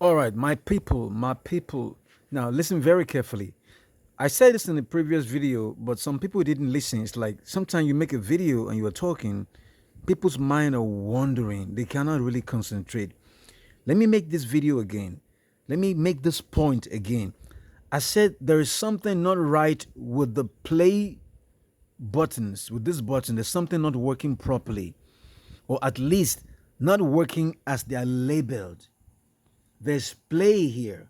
All right, my people, my people. Now, listen very carefully. I said this in the previous video, but some people didn't listen. It's like sometimes you make a video and you are talking, people's mind are wandering. They cannot really concentrate. Let me make this video again. Let me make this point again. I said there is something not right with the play buttons, with this button. There's something not working properly, or at least not working as they are labeled. There's play here,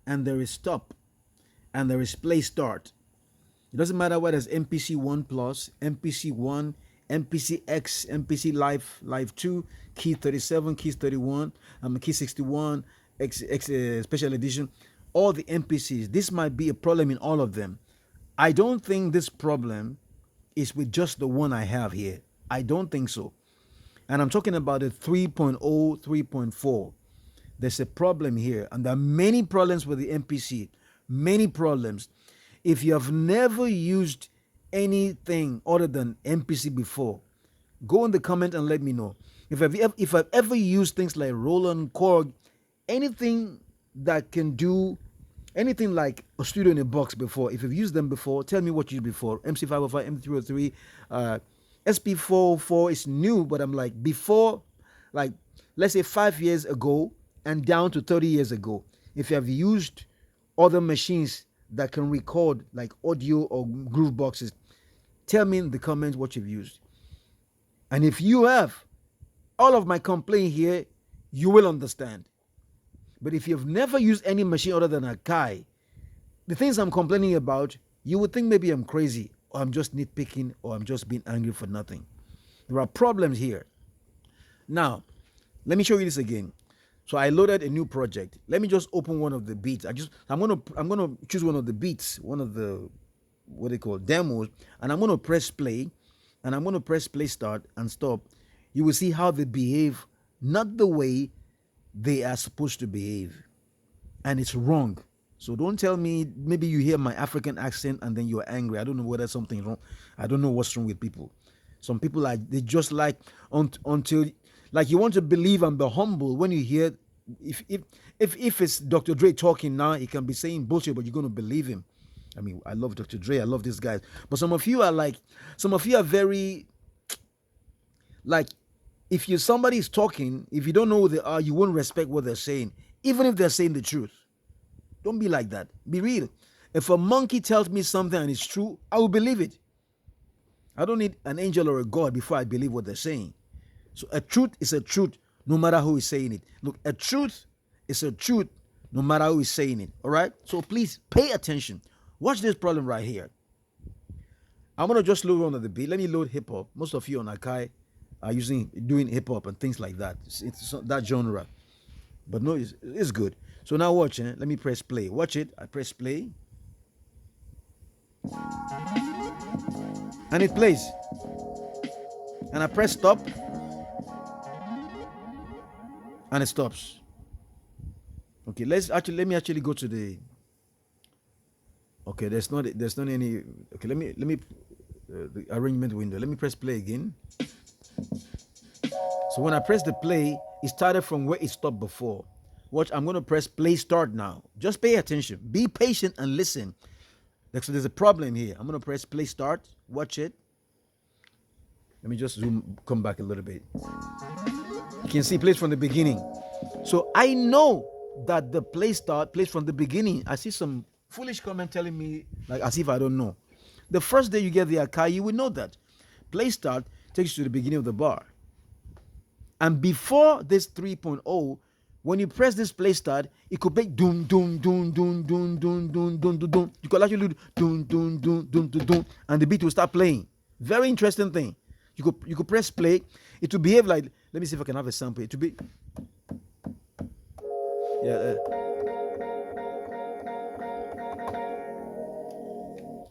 and there is stop, and there is play start. It doesn't matter whether it's MPC 1 plus, MPC 1, MPC X, MPC Live 2, key 37, key 31, key 61, X special edition, all the MPCs. This might be a problem in all of them. I don't think this problem is with just the one I have here. I don't think so. And I'm talking about the 3.0, 3.4. There's a problem here, and there are many problems with the MPC. Many problems. If you have never used anything other than MPC before, go in the comment and let me know. If I've ever used things like Roland, Korg, anything that can do anything like a studio in a box before, if you've used them before, tell me what you used before. MC505, MC303, SP404 is new, but I'm like before, like let's say 5 years ago and down to 30 years ago. If you have used other machines that can record like audio or groove boxes, tell me in the comments what you've used. And if you have, all of my complaint here, you will understand. But if you've never used any machine other than Akai, the things I'm complaining about, you would think maybe I'm crazy, or I'm just nitpicking, or I'm just being angry for nothing. There are problems here. Now, let me show you this again. So I loaded a new project. Let me just open one of the beats. I'm gonna choose one of the beats, one of the what they call demos, and I'm gonna press play, and I'm gonna press play start and stop. You will see how they behave, not the way they are supposed to behave, and it's wrong. So don't tell me maybe you hear my African accent and then you're angry. I don't know whether something's wrong. I don't know what's wrong with people. Some people are they just like until like you want to believe and be humble when you hear if it's Dr. Dre talking now, he can be saying bullshit, but you're gonna believe him. I mean, I love Dr. Dre, I love these guys. But some of you are very like if you somebody is talking, if you don't know who they are, you won't respect what they're saying, even if they're saying the truth. Don't be like that. Be real. If a monkey tells me something and it's true, I will believe it. I don't need an angel or a God before I believe what they're saying. So a truth is a truth no matter who is saying it. Look, a truth is a truth no matter who is saying it. All right? So please pay attention. Watch this problem right here. I'm going to just load one of the beat. Let me load hip hop. Most of you on Akai are doing hip hop and things like that. It's that genre. But no, it's good. So now watch it. Let me press play. Watch it. I press play. And it plays. And I press stop. And it stops. Okay, let me actually go to the. Okay, there's not any. Okay, let me the arrangement window. Let me press play again. So when I press the play, it started from where it stopped before. Watch, I'm going to press play start now. Just pay attention. Be patient and listen. So there's a problem here. I'm going to press play start. Watch it. Let me just come back a little bit. You can see it plays from the beginning. So I know that the play start plays from the beginning. I see some foolish comment telling me, like as if I don't know. The first day you get the Akai, you will know that. Play start takes you to the beginning of the bar. And before this 3.0, when you press this play start, it could make doom, doom, doom, doom, doom, doom, doom, doom, doom, doom. You could actually do doom, doom, doom, doom, doom, doom, and the beat will start playing. Very interesting thing. You could press play. It will behave like, let me see if I can have a sample. It will be, yeah.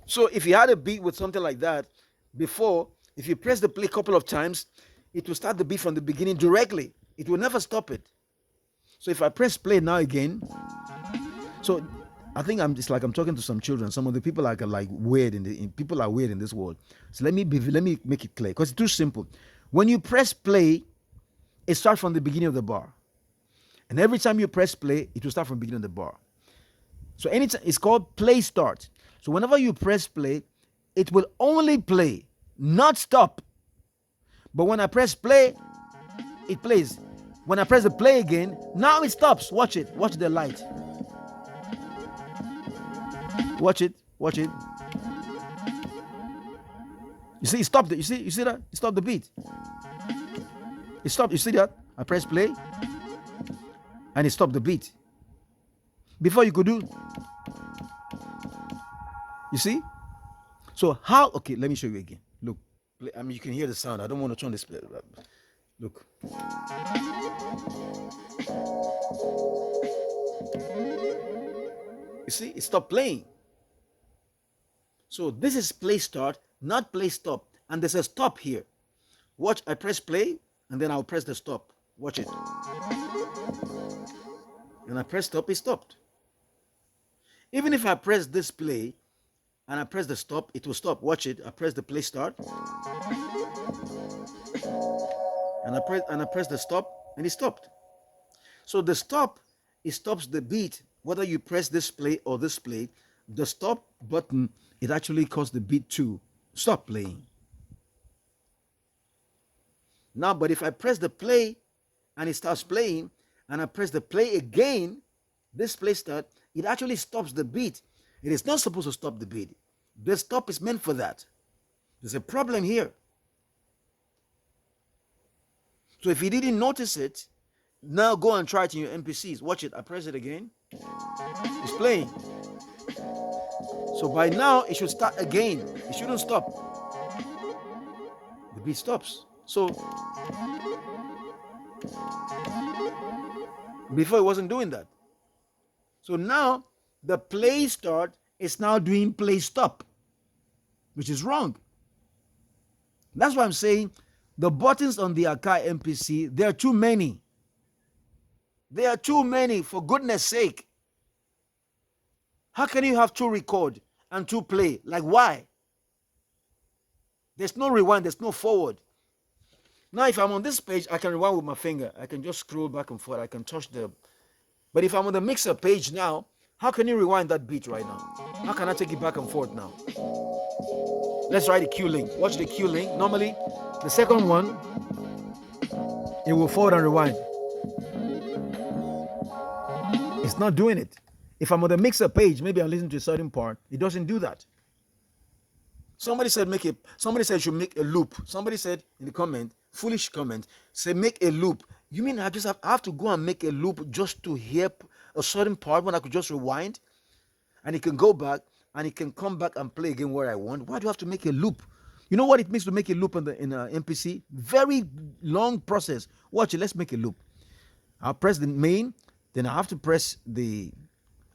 So if you had a beat with something like that before, if you press the play a couple of times, it will start the beat from the beginning directly. It will never stop it. So if I press play now again, so I think it's like I'm talking to some children. Some of the people are like weird people are weird in this world. So let me make it clear because it's too simple. When you press play, it starts from the beginning of the bar. And every time you press play, it will start from the beginning of the bar. So anytime, it's called play start. So whenever you press play, it will only play, not stop. But when I press play, it plays. When I press the play again, now it stops. Watch it. Watch the light. Watch it. Watch it. You see, it stopped it. You see that? It stopped the beat. It stopped. You see that? I press play and it stopped the beat. Before you could do. You see? So how? Okay, let me show you again. Look, I mean, you can hear the sound. I don't want to turn this. Look. You see, it stopped playing. So this is play start, not play stop. And there's a stop here. Watch, I press play, and then I'll press the stop. Watch it. And I press stop, it stopped. Even if I press this play, and I press the stop, it will stop. Watch it. I press the play start. And I press the stop, and it stopped. So the stop, it stops the beat. Whether you press this play or this play, the stop button, it actually caused the beat to stop playing. Now, but if I press the play and it starts playing, and I press the play again, this play start, it actually stops the beat. It is not supposed to stop the beat. The stop is meant for that. There's a problem here. So if you didn't notice it, now go and try it in your MPCs. Watch it. I press it again. It's playing. So by now, it should start again. It shouldn't stop. The beat stops. So before it wasn't doing that. So now the play start is now doing play stop, which is wrong. That's why I'm saying the buttons on the Akai MPC, there are too many. There are too many, for goodness sake. How can you have 2 record and 2 play? Like, why? There's no rewind, there's no forward. Now, if I'm on this page, I can rewind with my finger. I can just scroll back and forth. I can touch the... But if I'm on the mixer page now, how can you rewind that beat right now? How can I take it back and forth now? Let's try the Q link. Watch the Q link. Normally, the second one, it will forward and rewind. It's not doing it. If I'm on the mixer page, maybe I'm listening to a certain part, it doesn't do that. Somebody said somebody said you should make a loop. Somebody said in the comment, foolish comment, say make a loop. You mean I have to go and make a loop just to hear a certain part when I could just rewind? And it can go back and it can come back and play again where I want. Why do I have to make a loop? You know what it means to make a loop in MPC? Very long process. Watch it. Let's make a loop. I'll press the main. Then I have to press the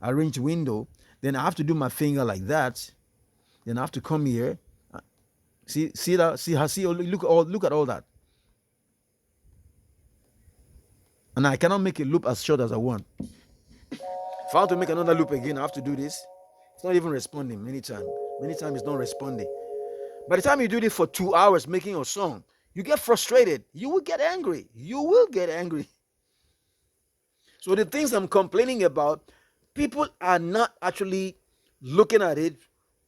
arrange window. Then I have to do my finger like that. Then I have to come here. See that? Look at all that. And I cannot make a loop as short as I want. If I have to make another loop again, I have to do this. It's not even responding many times. Many times it's not responding. By the time you do this for 2 hours making a song, you get frustrated. You will get angry. You will get angry. So the things I'm complaining about, people are not actually looking at it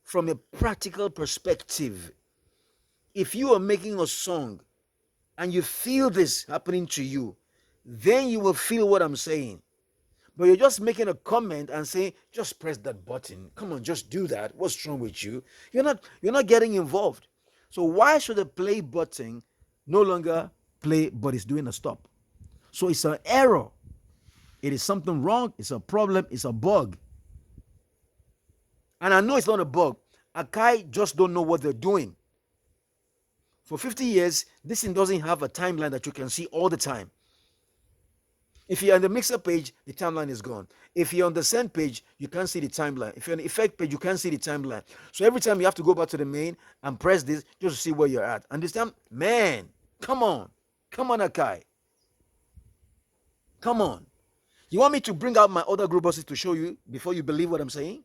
from a practical perspective. If you are making a song and you feel this happening to you, then you will feel what I'm saying. But you're just making a comment and saying, just press that button. Come on, just do that. What's wrong with you? You're not getting involved. So why should the play button no longer play, but it's doing a stop? So it's an error. It is something wrong. It's a problem. It's a bug. And I know it's not a bug. Akai just don't know what they're doing. For 50 years, this thing doesn't have a timeline that you can see all the time. If you're on the mixer page, the timeline is gone. If you're on the send page, you can't see the timeline. If you're on the effect page, you can't see the timeline. So every time you have to go back to the main and press this just to see where you're at. And this time, man, come on. Come on, Akai. Come on. You want me to bring out my other group buses to show you before you believe what I'm saying?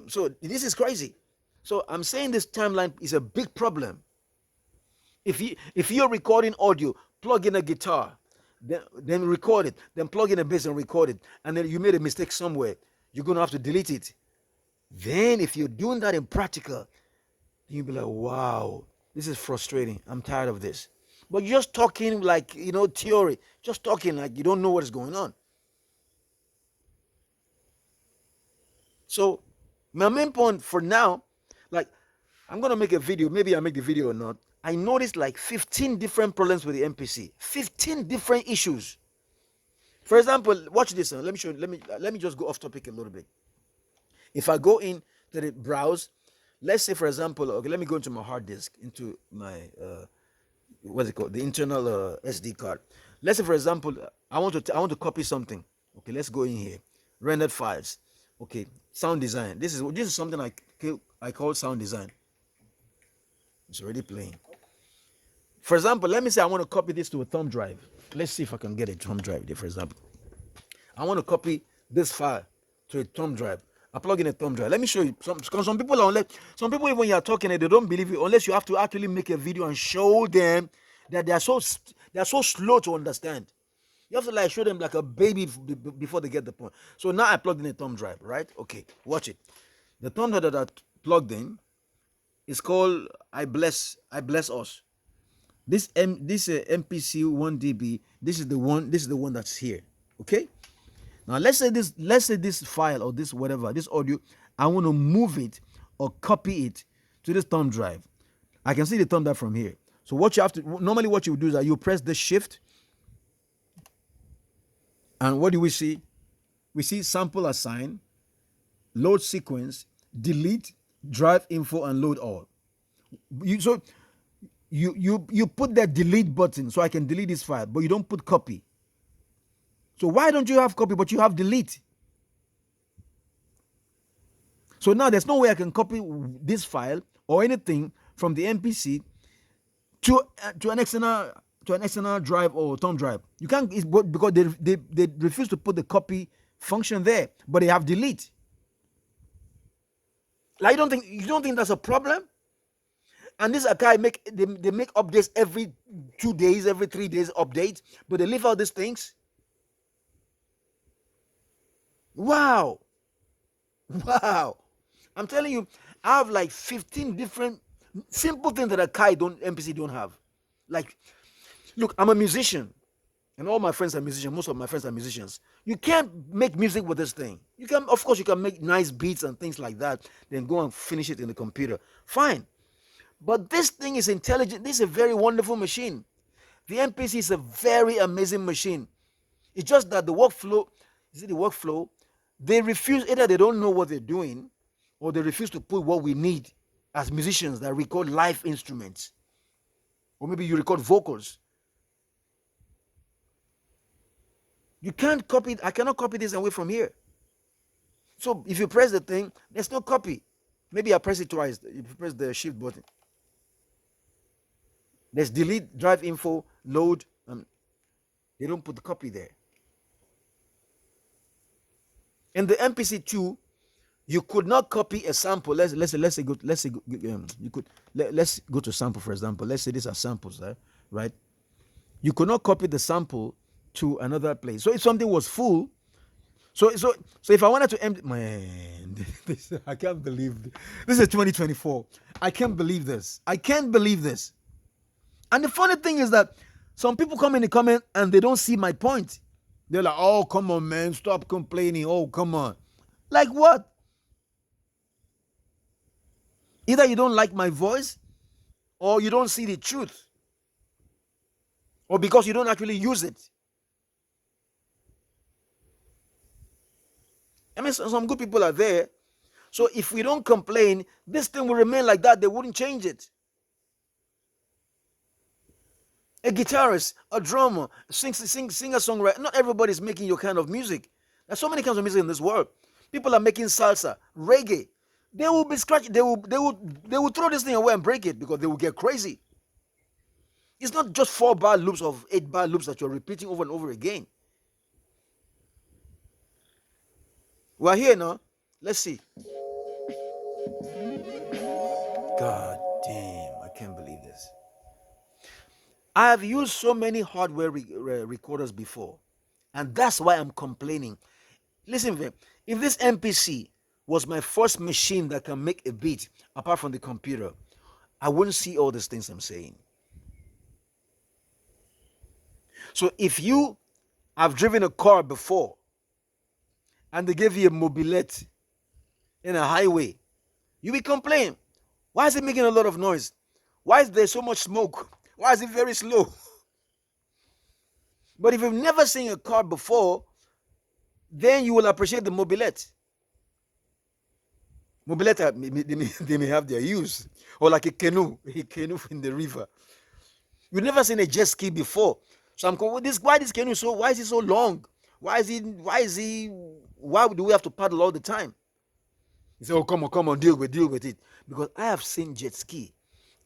So this is crazy. So I'm saying this timeline is a big problem. If you're recording audio, plug in a guitar then record it, then plug in a bass and record it, and then you made a mistake somewhere, you're gonna have to delete it. Then if you're doing that in practical, you'll be like, wow, this is frustrating. I'm tired of this. But you're just talking like, theory, just talking like you don't know what is going on. So my main point for now, like, I'm gonna make a video. Maybe I make the video or not. I noticed like 15 different problems with the MPC. 15 different issues. For example, watch this. Let me show. Let me just go off topic a little bit. If I go in to the browse, let's say for example, okay, let me go into my hard disk, into my what's it called, the internal SD card. Let's say for example, I want to copy something. Okay, let's go in here, rendered files. Okay, sound design. This is something I call sound design. It's already playing. For example, let me say I want to copy this to a thumb drive. Let's see if I can get a thumb drive there. For example, I want to copy this file to a thumb drive. I plug in a thumb drive. Let me show you. Some people some people, even when you're talking, they don't believe you unless you have to actually make a video and show them that they are so slow to understand. You have to like show them like a baby before they get the point. So now I plugged in a thumb drive, right? Okay, watch it. The thumb drive that I plugged in is called I bless us. This MPC 1 dB. This is the one. This is the one that's here. Okay. Now let's say this file or this whatever, this audio, I want to move it or copy it to this thumb drive. I can see the thumb drive from here. So what you have to normally what you do is that you press the shift, and what do we see? We see sample assign, load sequence, delete, drive info, and load all. So you put that delete button so I can delete this file, but you don't put copy. So why don't you have copy but you have delete? So now there's no way I can copy this file or anything from the MPC to an external drive or thumb drive. You can't, because they refuse to put the copy function there, but they have delete. Like you don't think that's a problem? And this Akai they make updates every 2 days, every 3 days update, but they leave out these things. Wow. Wow. I'm telling you, I have like 15 different simple things that Akai MPC don't have. Like, look, I'm a musician, and all my friends are musicians. Most of my friends are musicians. You can't make music with this thing. You can, of course, you can make nice beats and things like that, then go and finish it in the computer. Fine. But this thing is intelligent. This is a very wonderful machine. The MPC is a very amazing machine. It's just that the workflow, they refuse, either they don't know what they're doing, or they refuse to put what we need as musicians that record live instruments. Or maybe you record vocals. You can't copy it. I cannot copy this away from here. So if you press the thing, there's no copy. Maybe I press it twice. If you press the shift button, there's delete, drive info, load, and they don't put the copy there. In the MPC2, you could not copy a sample. Let's go to sample, for example. Let's say these are samples, right? You could not copy the sample to another place. So if something was full, so if I wanted to empty, man, I can't believe this is 2024. I can't believe this. And the funny thing is that some people come in the comment and they don't see my point. They're like, oh, come on, man, stop complaining. Oh, come on. Like what? Either you don't like my voice, or you don't see the truth, or because you don't actually use it. I mean, some good people are there. So if we don't complain, this thing will remain like that. They wouldn't change it. A guitarist, a drummer, singer-songwriter. Not everybody's making your kind of music. There's so many kinds of music in this world. People are making salsa, reggae. They will be scratching. They will throw this thing away and break it because they will get crazy. It's not just 4-bar loops of 8-bar loops that you're repeating over and over again. We're here now. Let's see. God damn, I can't believe this. I have used so many hardware recorders before, and that's why I'm complaining. Listen, Vim, if this MPC was my first machine that can make a beat apart from the computer, I wouldn't see all these things I'm saying. So if you have driven a car before and they gave you a mobilette in a highway, you will complain. Why is it making a lot of noise? Why is there so much smoke? Why is it very slow? But if you've never seen a car before, then you will appreciate the mobilette. Mobilette, they may have their use. Or like a canoe in the river. You've never seen a jet ski before. So I'm going, why this canoe why is it so long? Why do we have to paddle all the time? You say, oh, come on, deal with it. Because I have seen jet ski.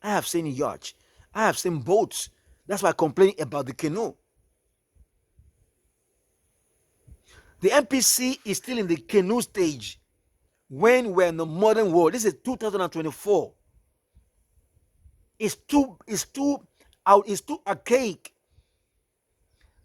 I have seen yachts. I have seen boats. That's why I complain about the canoe. The MPC is still in the canoe stage when we're in the modern world. This is 2024. It's too archaic.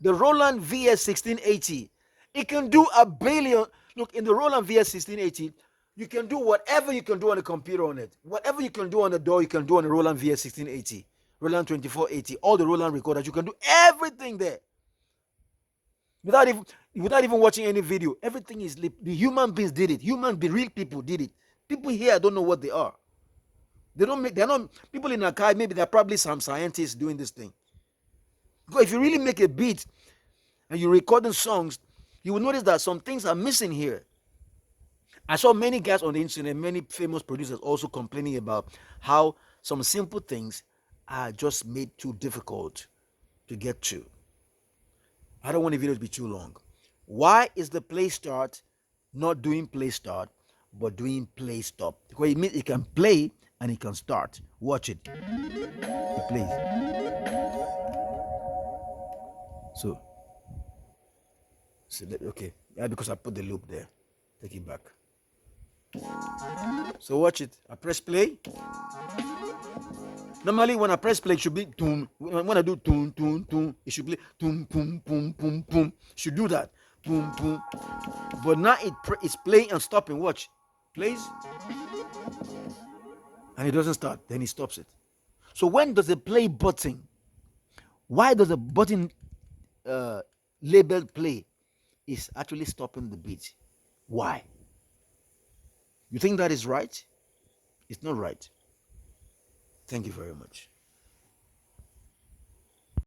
The Roland VS 1680, it can do a billion. Look, in the Roland VS 1680, you can do whatever you can do on the computer on it. Whatever you can do on the door, you can do on the Roland VS 1680, Roland 2480, all the Roland recorders. You can do everything there without even watching any video. Everything is the human beings did it. Real people did it. People here, I don't know what they are. They're not people in Akai. Maybe they're probably some scientists doing this thing. Because if you really make a beat and you're recording songs, you will notice that some things are missing here. I saw many guys on the internet, many famous producers also complaining about how some simple things are just made too difficult to get to. I don't want the video to be too long. Why is the play start not doing play start, but doing play stop? Because it means it can play and it can start. Watch it. It plays. So okay. Yeah, because I put the loop there. Take it back. So watch it. I press play. Normally, when I press play, it should be toom. When I do toom, toom, toom, it should play toom, boom, boom, boom, boom. Should do that. Boom, boom. But now it's playing and stopping. Watch. Plays. And it doesn't start. Then it stops it. So when does the play button? Why does the button labeled play is actually stopping the beat? Why? You think that is right? It's not right. Thank you very much.